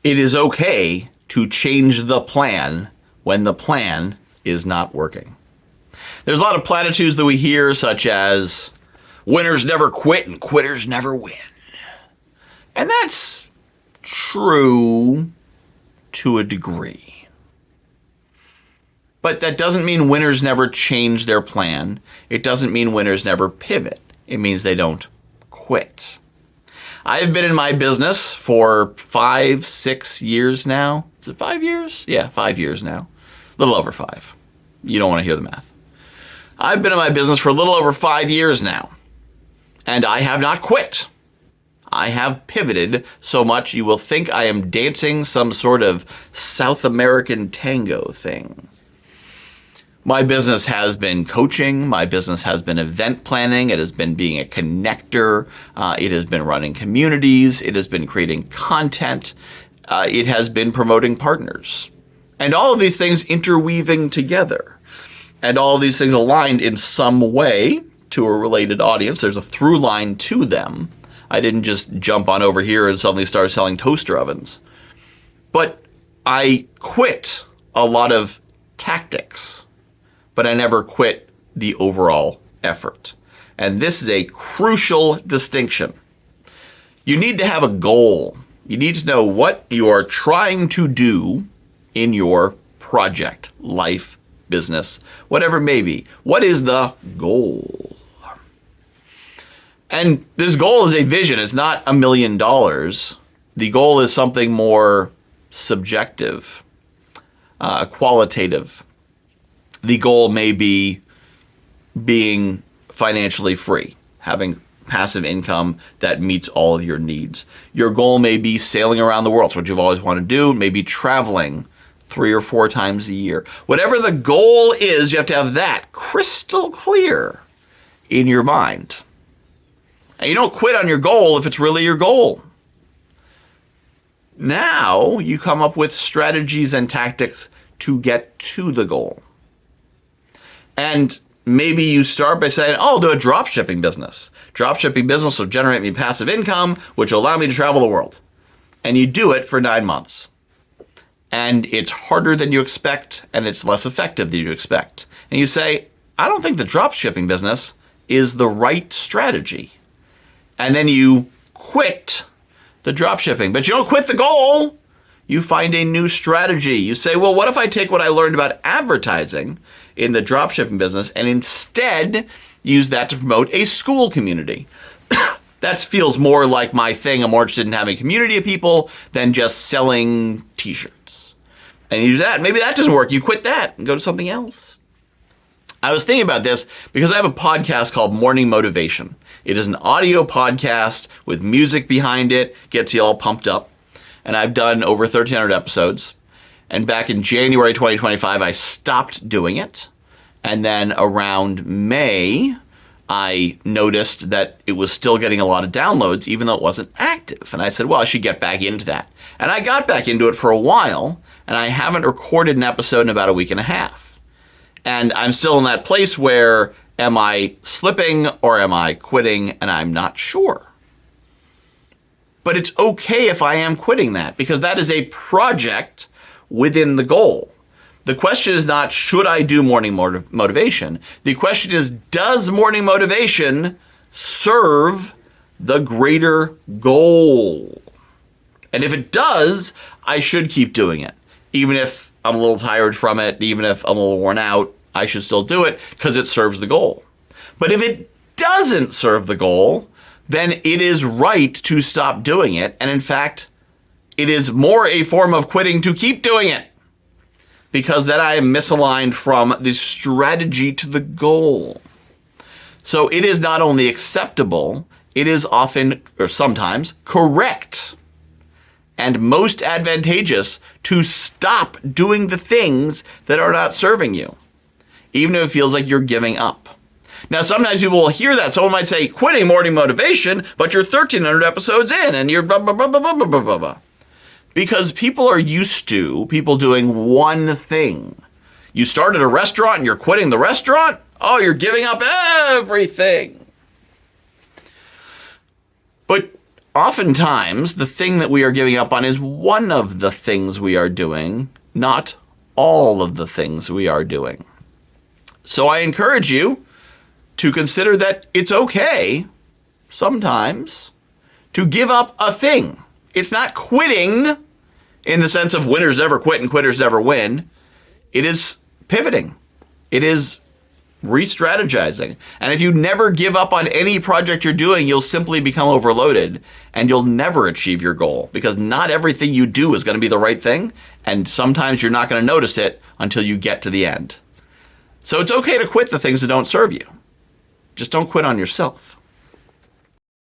It is okay to change the plan when the plan is not working. There's a lot of platitudes that we hear, such as winners never quit and quitters never win. And that's true to a degree. But that doesn't mean winners never change their plan. It doesn't mean winners never pivot. It means they don't quit. I've been in my business for 5-6 years now. Is it 5 years? Yeah, 5 years now. A little over 5. You don't want to hear the math. I've been in my business for a little over 5 years now. And I have not quit. I have pivoted so much you will think I am dancing some sort of South American tango thing. My business has been coaching. My business has been event planning. It has been being a connector. It has been running communities. It has been creating content. It has been promoting partners. And all of these things interweaving together. And all of these things aligned in some way to a related audience. There's a through line to them. I didn't just jump on over here and suddenly start selling toaster ovens. But I quit a lot of tactics. But I never quit the overall effort. And this is a crucial distinction. You need to have a goal. You need to know what you are trying to do in your project, life, business, whatever it may be. What is the goal? And this goal is a vision. It's not $1 million. The goal is something more subjective, qualitative. The goal may be being financially free, having passive income that meets all of your needs. Your goal may be sailing around the world. It's what you've always wanted to do. Maybe traveling 3 or 4 times a year. Whatever the goal is, you have to have that crystal clear in your mind. And you don't quit on your goal if it's really your goal. Now you come up with strategies and tactics to get to the goal. And maybe you start by saying, oh, I'll do a drop shipping business. Drop shipping business will generate me passive income, which will allow me to travel the world. And you do it for 9 months. And it's harder than you expect, and it's less effective than you expect. And you say, I don't think the drop shipping business is the right strategy. And then you quit the drop shipping. But you don't quit the goal. You find a new strategy. You say, well, what if I take what I learned about advertising in the dropshipping business and instead use that to promote a school community? That feels more like my thing. I'm more interested in having a community of people than just selling t-shirts. And you do that. Maybe that doesn't work. You quit that and go to something else. I was thinking about this because I have a podcast called Morning Motivation. It is an audio podcast with music behind it, gets you all pumped up. And I've done over 1,300 episodes. And back in January 2025, I stopped doing it. And then around May, I noticed that it was still getting a lot of downloads, even though it wasn't active. And I said, well, I should get back into that. And I got back into it for a while, and I haven't recorded an episode in about a week and a half. And I'm still in that place where, am I slipping or am I quitting? And I'm not sure. But it's okay if I am quitting that, because that is a project within the goal. The question is not, should I do morning motivation? The question is, does morning motivation serve the greater goal? And if it does, I should keep doing it. Even if I'm a little tired from it, even if I'm a little worn out, I should still do it because it serves the goal. But if it doesn't serve the goal, then it is right to stop doing it. And in fact, it is more a form of quitting to keep doing it, because then I am misaligned from the strategy to the goal. So it is not only acceptable, it is often, or sometimes, correct and most advantageous to stop doing the things that are not serving you, even if it feels like you're giving up. Now, sometimes people will hear that. Someone might say, quitting morning motivation, but you're 1,300 episodes in and you're blah, blah, blah, blah, blah, blah, blah, blah. Because people are used to people doing one thing. You started a restaurant and you're quitting the restaurant? Oh, you're giving up everything. But oftentimes the thing that we are giving up on is one of the things we are doing, not all of the things we are doing. So I encourage you to consider that it's okay sometimes to give up a thing. It's not quitting in the sense of winners never quit and quitters never win. It is pivoting. It is re-strategizing. And if you never give up on any project you're doing, you'll simply become overloaded and you'll never achieve your goal, because not everything you do is going to be the right thing. And sometimes you're not going to notice it until you get to the end. So it's okay to quit the things that don't serve you. Just don't quit on yourself.